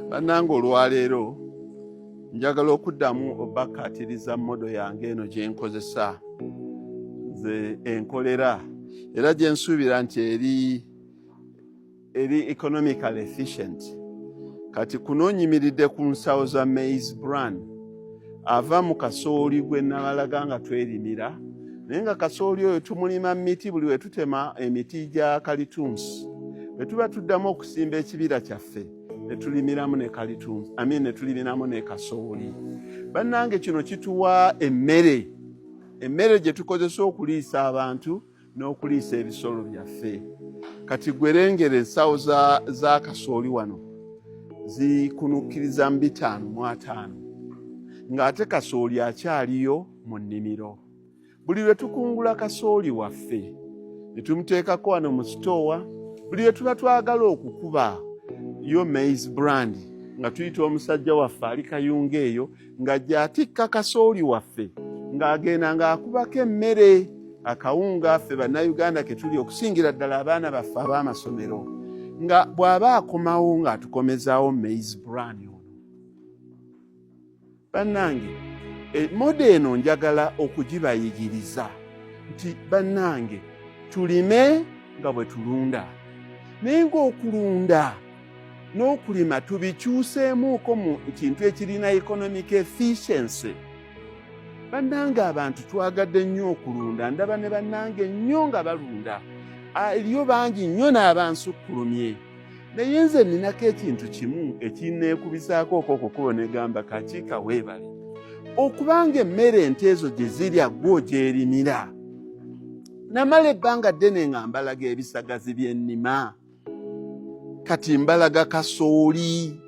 Bannange olwaleero njagala okuddamu obakkaatiriza modo yange eno gye nkozesa nze enkolera era gye nsuubira nti eri economical efficient. Kati kuno nyimiridde ku nsawo za maize bran ava mu kasooli gwe nabalaga nga twerimira, naye nga kasooli oyo tumulima miti buli we tutema emiti gya kalitunsi bwe tuba tuddamu okusimba ekibira kyaffe ne tulimiramu ne kalitunsi ne tulimiramu ne kasooli. Bannange kino kituwa emmere gye tukozesa okuliisa abantu n'okuliisa ebisolo byaffe. Kati gwerengera ensawo za kasooli wano zikunukkiriza mu 5,500 ng'ate kasooli akyaliyo mu nnimiro. Buli lwe tukungula kasooli waffe ne tumuteekako wano mu sitoowa, buli lwe tuba twagala okukuba yo maize brand nga tuyita omusajja waffe ali Kayunga eyo ng'ajja atikka kasooli waffe ng'agenda ng'akubako emmere akawunga ffe bannayuganda ke tuli okusingira ddala abaana baffe ab'amasomero, nga bw'aba akomawo ng'atukomezaawo maize bran ono. Bannange modo eno njagala okugibayigiriza nti bannange tulime nga bwe tulunda, naye ng'okulunda n'okulima tubikyuseemuuko mu kintu ekirina economic efficiency. Bannange abantu twagadde nnyo okulunda, ndaba ne bannange nnyo nga balunda, eriyo bangi nnyo n'abansukkulumye, naye nze ninako ekintu kimu ekinneekubisaako okwokukubo negamba kakiika weebale okubanga emmere ente ezo gye zirya gwo gyerimira. Namala ebbanga ddene nga mbalaga ebisagazi by'ennima, kati mbalaga kasooli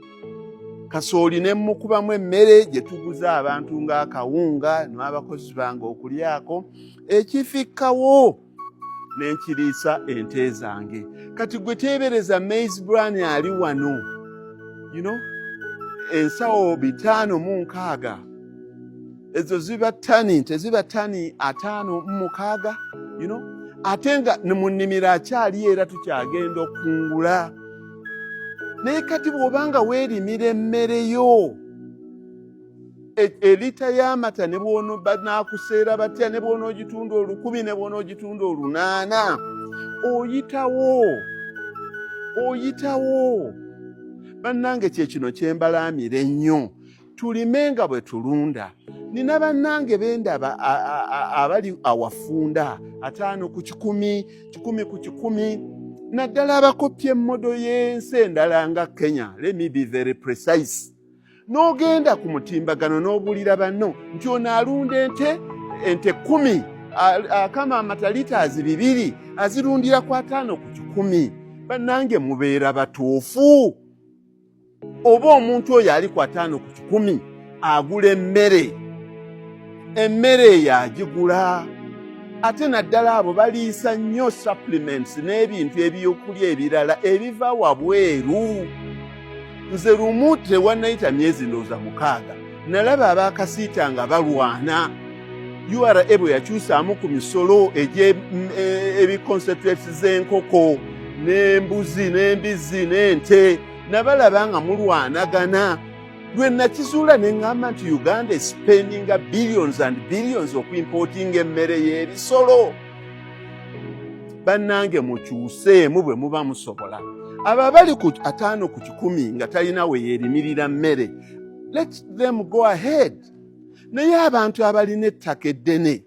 ne mukubamu emmere gye tuguza abantu ng'akawunga n'abakozi bange okulyako, ekifikkawo n'enkiriisa ente zange. Kati gwe teebereza maize bran ali wano, ensawo 560, ezo ziba ttani, teziba ttani 56, ate nga mu nnimiro akyali era tukyagenda okungula. Naye kati bw'obanga weerimira emmere yo, elita y'amata ne bw'ono banaakuseera batya, ne bw'onoogitunda 1000 ne bw'onoogitunda 800, oyitawo. Bannange kyekino kye mbalaamira ennyo, tulime nga bwe tulunda. Nina bannange bendaba abali awafunda 5 ku 100, 100 ku 100, naddala abakopya emmodo y'ensi endala nga Kenya. Let me be very precise. N'ogenda ku mutimbagano n'obuulira banno nti ono alunda ente 10, akama amatalitaazi 2 azirundira ku 5 ku 100. Bannange mubeera batuufu? Oba omuntu oyo ali ku 5 ku 100 agula emmere eyo agigula, ate naddala abo baliisa nnyo supplements n'ebintu ebyokulya ebirala ebiva wabweru. Nze lumu tewannayita myezi ndowooza 6 nalaba abaakasiita nga balwana. URA bwe yakyusaamu ku misolo ebiconcentrates z'enkoko n'embuzi n'embizzi n'ente, nabalaba nga mulwanagana. Lwe nakizuula ne ŋŋamba nti Uganda spendinga billions and billions okuimportinga emmere y'ebisolo. Bannange mukyuseemu bwe muba musobola. Abo abali ku 5 ku 100 nga talina we yeerimirira mmere, let them go ahead. Naye abantu abalina ettaka eddene,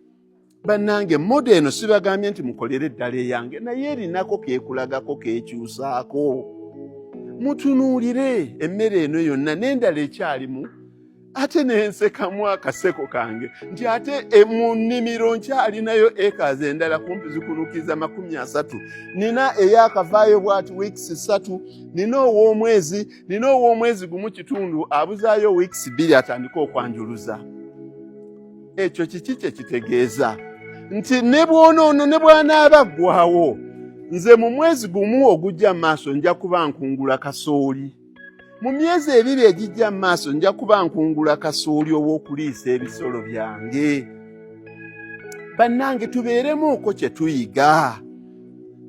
bannange modo eno sibagambye nti mukolere eddala eyange, naye erinako keekulagako keekyusaako. Mutunuulire emmere eno yonna n'endala ekyalimu, ate nensekamu akaseko kange nti ate mu nnimiro nkyalinayo acres endala kumpi zikunukiza 30. Nina eyakavaayo bwati weeks 3, nina ow'omwezi gumu kitundu abuzaayo weeks 2 atandika okwanjuluza. Ekyo kiki kye kitegeeza? Nti ne bw'onoono ne bw'anaaba ggwawo, nze mu mwezi gumu ogujja maaso nja kuba nkungula kasooli. Mu myezi 2 egijja maaso nja kuba nkungula kasooli ow'okuliisa ebisolo byange. Bannange tubeeremuuko kye tuyiga.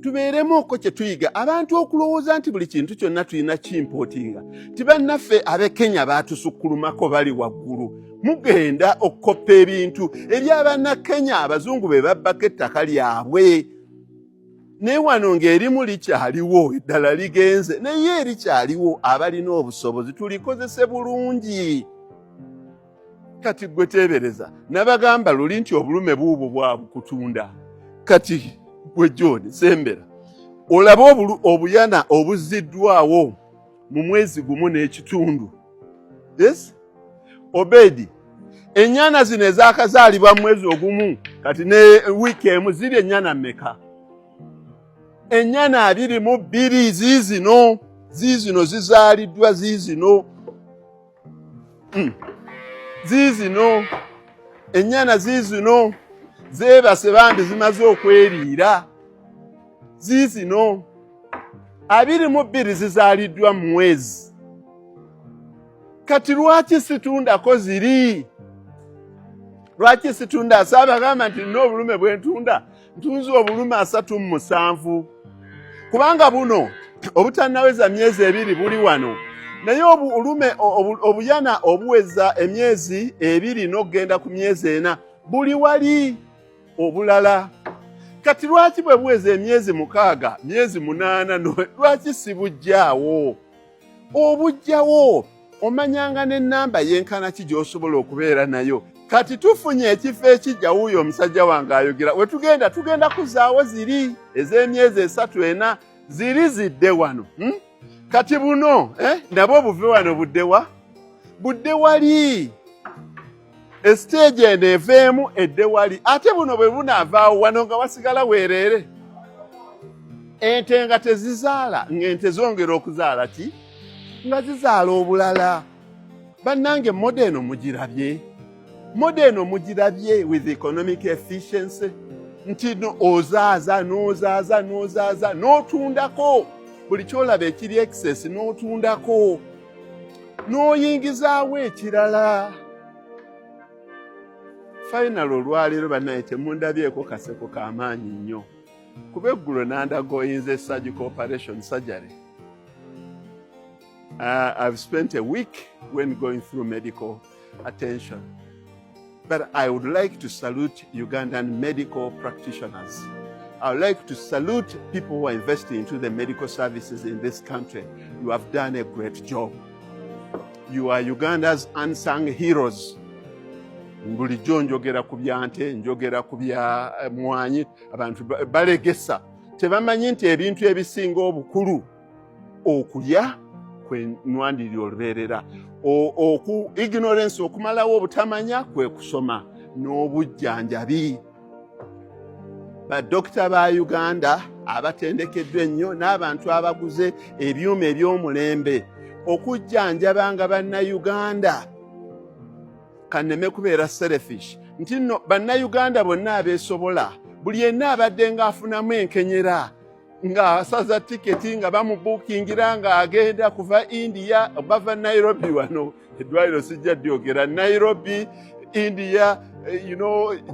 tubeeremoko kye tuyiga abantu okulowooza nti buli kintu kyonna tulina kimpootinga tibannaffe ab'e Kenya baatusukkulumako bali waggulu mugenda okukoppa ebintu eby'abannakenya abazungu be babbako ettaka lyabwe naye wano ng'erimu likyaliwo eddala ligenze naye erikyaliwo abalina obusobozi tulikozese bulungi kati gwe teebereza nabagamba luli nti obulume buubwo bwabukutunda kati gwe John Sembera olaba obuyana obuziddwawo mu mwezi gumu n'ekitundu yes Obedi ennyana zino ezaakazaalibwa mu mwezi ogumu kati ne wiiki emu ziri ennyana mmeka ennyana 22 ziizino zizaaliddwa ziizino ennyana ziizino zeebase bambi zimaze okweriira ziizino 22 zizaaliddwa mu mwezi kati lwaki situndako ziri lwaki situnda saabagamba nti nina obulume bwe ntunda ntunze obulume 37 kubanga buno obutannaweza myezi 2 buli wano naye obuyana obuweza emyezi 2 n'okugenda ku myezi 4 buli wali obulala kati lwaki bwe buweza emyezi 6 myezi 8 lwaki sibujjaawo obujjawo omanyanga n'ennamba yenkana ki gy'osobola okubeera nayo kati tufunye ekifo ekijja wuuyo omusajja wange ayogera we tugenda kuzaawo ziri ez'emyezi 3-4 ziri zidde wano kati buno nabo buve wano budde wali esiteegi eno eveemu edde wali ate buno bwe bunaavaawo wano nga wasigala weereere ente nga tezizaala ng'ente zongera okuzaala ki nga zizaala obulala bannange modeno mugirabye with economic efficiency nti ozaaza n'otundako buli kyolaba ekiri excess n'otundako n'oyingizaawo ekirala final olwaleero bannaye temundabyeko kaseko k'amaanyi nnyo kuba eggulo nandagoyinza surgical operation surgery. I've spent a week when going through medical attention. But I would like to salute Ugandan medical practitioners. I would like to salute people who are investing into the medical services in this country. You have done a great job. You are Uganda's unsung heroes. Bulijjo njogera ku byante, njogera ku bya mwanyi, abantu balegesa. Tebamanyi nti ebintu ebisinga obukulu okulya kwe nwandiri olubeerera. Ignorance okumalawo obutamanya kwe kusoma n'obujjanjabi. Badokita ba Uganda abatendekeddwa ennyo n'abantu abaguze ebyuma eby'omulembe okujjanjabanga bannayuganda kanneme kubeera selfish nti nno bannayuganda bonna abeesobola buli yenna abadde ng'afunamu enkenyera ng'asaza tiketi nga bamubuukingira ng'agenda kuva India bava Nairobi wano eddwaliro sijja dyogera Nairobi, India,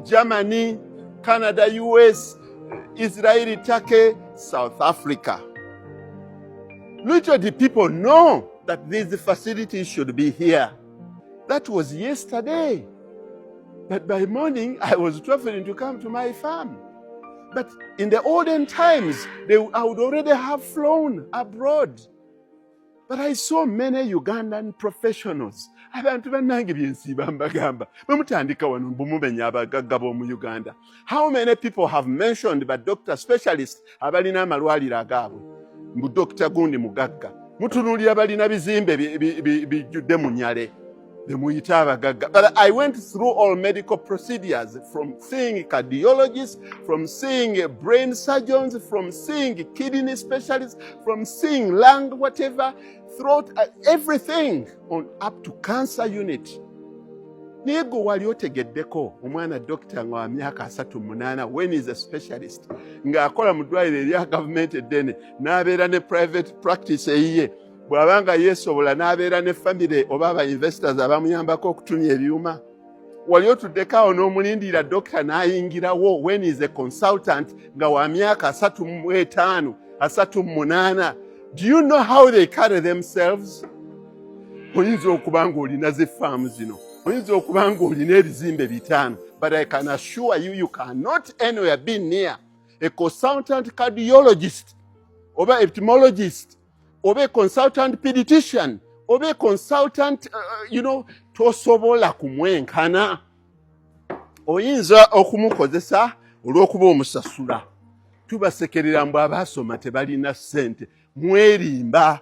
Germany, Canada, US, Israel, Turkey, South Africa. Little did people know that these facilities should be here. That was yesterday. But by morning, I was traveling to come to my farm. But in the olden times, I would already have flown abroad. But I saw many Ugandan professionals. Abantu bannange byensiba mbagamba. Bamutandika wano mbumumenya abagagga b'omu Uganda. How many people have mentioned but doctor specialists abalina amalwaliro agaabwe? Mbu Dr. Gundi mugagga. Mutunulira balina bizimbe bijjudde mu nnyale. But I went through all medical procedures, from seeing cardiologists, from seeing brain surgeons, from seeing kidney specialists, from seeing lung, whatever, throat, everything on up to cancer unit. Niego wali otegeddeko omwana doctor nga wa myaka 38 when is a specialist ng'akola mu ddwaliro erya government eddene n'abeera ne private practice eyiye bw'abanga yeesobola n'abeera ne family oba aba investors abamuyambako okutumya ebyuma wali otuddeko n'omulindira dokita n'ayingirawo when is a consultant nga wa myaka 35 38. Do you know how they carry themselves? Oyinza okuba ng'olina z'effaamu zino, oyinza okuba ng'olina ebizimbe 5, but I can assure you, you cannot anywhere be near a consultant cardiologist, oba ophthalmologist, oba a consultant pediatrician, oba a consultant, tosobola kumwenkana. Oyinza okumukozesa olw'okuba omusasula. Tubasekerera mbu abaasoma tebalina ssente. Mwerimba.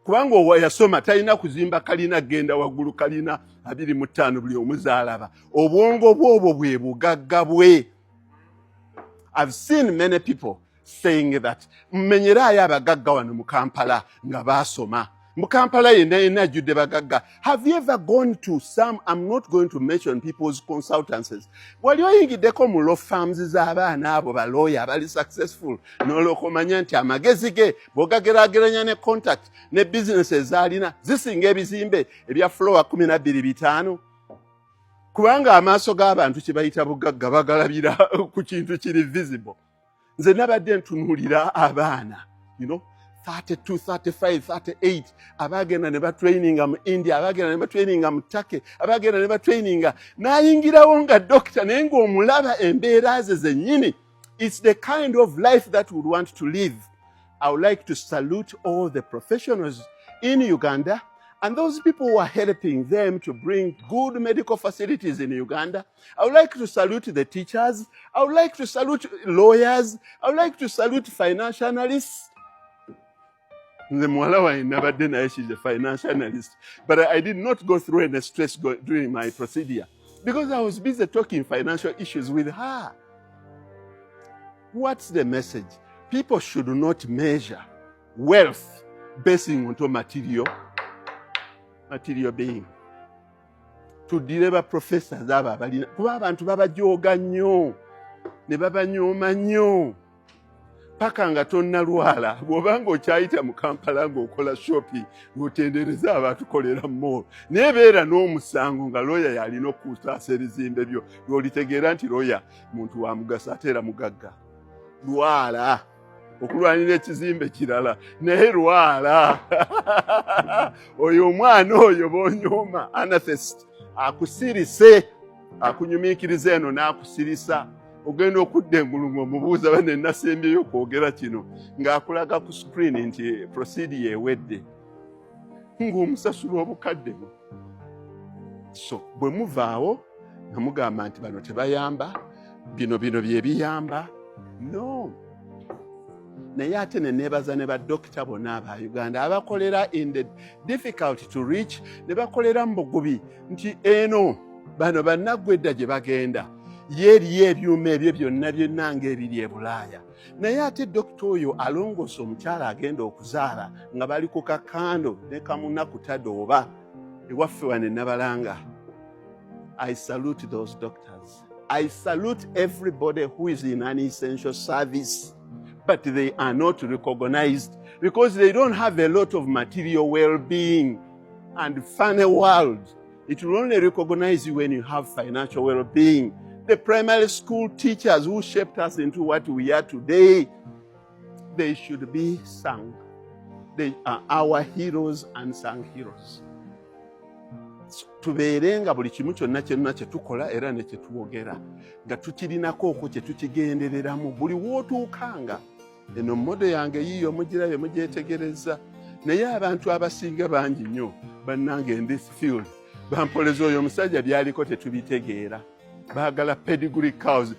Kubanga yasoma talina kuzimba kalina genda waggulu kalina 25 buli omuzaalaba. Obwongo bwobwo bwe bugagga bwe. I've seen many people saying that mmenyerayo abagagga wano mu Kampala nga baasoma. Mu Kampala yenna ajjudde bagagga. Have you ever gone to some, I'm not going to mention people's consultancies, wali oyingiddeko mu law firms z'abaana abo balooya abali successful n'olwokumanya nti amagezi ge bw'ogageraageranya ne contact ne business ezaalina zisinga ebizimbe ebya floor 12-5. Kubanga amaaso g'abantu kye bayita bugagga bagalabira ku kintu kiri visible. Nze nabadde ntunuulira abaana, 32, 35, 38, abagenda ne batraininga mu India, abagenda ne batraininga mu Turkey, abagenda ne batraininga n'ayingirawo nga dokita naye ng'omulaba embeera ze zennyini. It's the kind of life that we want to live. I would like to salute all the professionals in Uganda and those people who are helping them to bring good medical facilities in Uganda. I would like to salute the teachers. I would like to salute lawyers. I would like to salute financial analysts. The muwala wange nabadde naye she's a financial analyst, but I did not go through any stress during my procedure because I was busy talking financial issues with her. What's the message? People should not measure wealth basing on material being. Tuddire ba professors abo abalina kuba abantu babajooga nnyo ne babanyooma nnyo. Paka nga tonnalwala bw'obanga okyayita mu Kampala ng'okola shopping ng'otendereza abatukolera mall naye beera n'omusango nga looya yalina okutaasa ebizimbe byo ng'olitegeera nti looya muntu wa mugaso ate era mugagga. Lwala okulwanira ekizimbe kirala naye lwala. Oyo omwana oyo b'onyooma anathist akusirise akunyumiikiriza eno n'akusirisa. Ogenda okudda engulu omubuuza bane nasembyeyo okwogera kino ng'akulaga ku screen nti procedure ewedde ng'omusasula obukadde bwo. So bwe muvaawo nga mugamba nti bano tebayamba bino bye biyamba, no. Naye ate ne neebaza ne badokita bonna aba Uganda abakolera in the difficult to reach ne bakolera mu bugubi nti eno bano bannaggwedda gye bagenda yeriyo ebyuma ebyo byonna byennanga ebiri e Bulaaya. Naye ate dokita oyo alongoosa omukyala agenda okuzaala nga bali ku kakando ne kamunaku tadooba ewaffe wano e Nabalanga. I salute those doctors. I salute everybody who is in an essential service, but they are not recognized because they don't have a lot of material well-being. And funny world, it will only recognize you when you have financial well-being. The primary school teachers who shaped us into what we are today, they should be sung. They are our heroes and sung heroes. Tubeerenga buli kimu kyonna kyonna kye tukola era ne kye twogera nga tukirinako okwo kye tukigendereramu buli wootuukanga. Eno mmodo yange yiyo mugirabye mugyetegereza naye abantu abasinga bangi nnyo bannange in this field bampoleza oyo omusajja byaliko tetubitegeera. Baagala pedigree cows.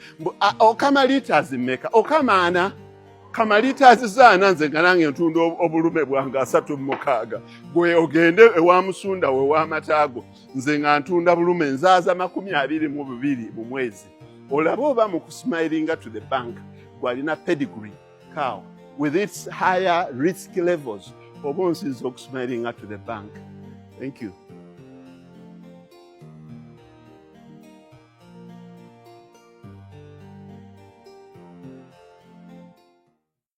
Okama liters mmeka? Okamaana kama liters zaana nze nga nange ntunda obulume bwange 36. Gwe ogende ewa musunda we w'amataago nze nga ntunda bulume nzaaza 22 mu mwezi. Olaba oba mu kusmilinga to the bank gwalina pedigree cow with its higher risk levels oba onsinza okusmilinga to the bank. Thank you.